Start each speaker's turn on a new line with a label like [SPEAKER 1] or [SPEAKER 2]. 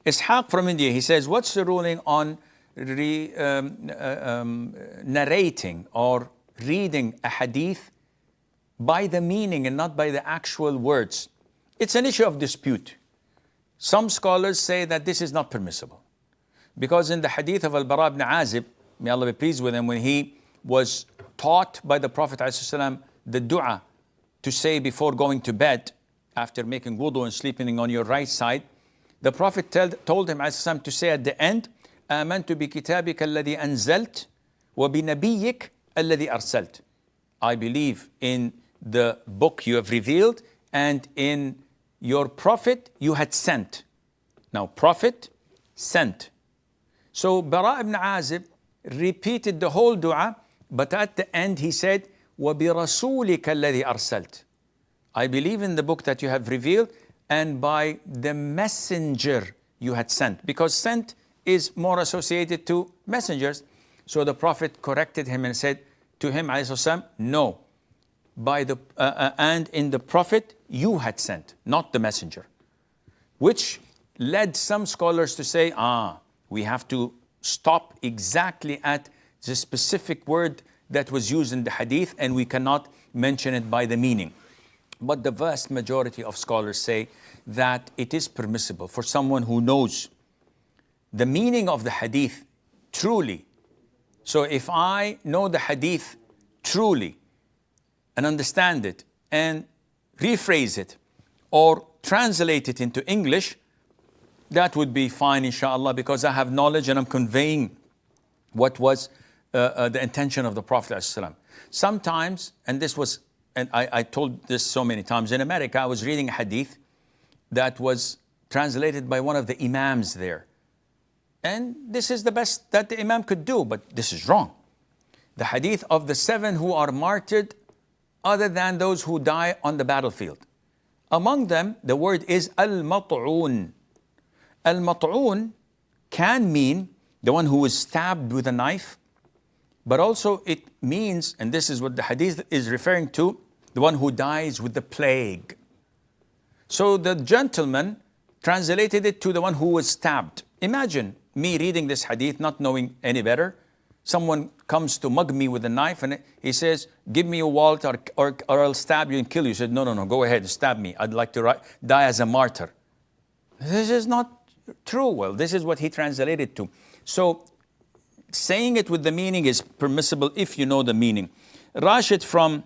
[SPEAKER 1] Ishaq from India, he says, what's the ruling on narrating or reading a hadith by the meaning and not by the actual words? It's an issue of dispute. Some scholars say that this is not permissible, because in the hadith of Al-Bara ibn Azib, may Allah be pleased with him, when he was taught by the Prophet ﷺ the dua to say before going to bed, after making wudu and sleeping on your right side, the Prophet told him ﷺ to say at the end, آمنت بكتابك الذي أنزلت وبنبيك الذي أرسلت. I believe in the book you have revealed and in your prophet you had sent. Now, prophet, sent. So Bara ibn Azib repeated the whole dua, but at the end he said, وَبِرَسُولِكَ الَّذِي أَرْسَلْتَ. I believe in the book that you have revealed and by the messenger you had sent. Because sent is more associated to messengers. So the Prophet corrected him and said to him, no, by the and in the Prophet you had sent, not the messenger. Which led some scholars to say, we have to stop exactly at the specific word that was used in the hadith and we cannot mention it by the meaning. But the vast majority of scholars say that it is permissible for someone who knows the meaning of the hadith truly. So if I know the hadith truly and understand it and rephrase it or translate it into English, that would be fine, inshallah, because I have knowledge and I'm conveying what was the intention of the Prophet ﷺ. Sometimes, and this was, and I told this so many times, in America I was reading a hadith that was translated by one of the imams there. And this is the best that the imam could do, but this is wrong. The hadith of the 7 who are martyred other than those who die on the battlefield. Among them, the word is al-mat'un. Al-mat'un can mean the one who was stabbed with a knife, but also it means, and this is what the hadith is referring to, the one who dies with the plague. So the gentleman translated it to the one who was stabbed. Imagine me reading this hadith, not knowing any better. Someone comes to mug me with a knife and he says, give me a wallet or I'll stab you and kill you. He said, no, go ahead, stab me. I'd like to die as a martyr. This is not true. Well, this is what he translated to. So saying it with the meaning is permissible if you know the meaning. Rashid from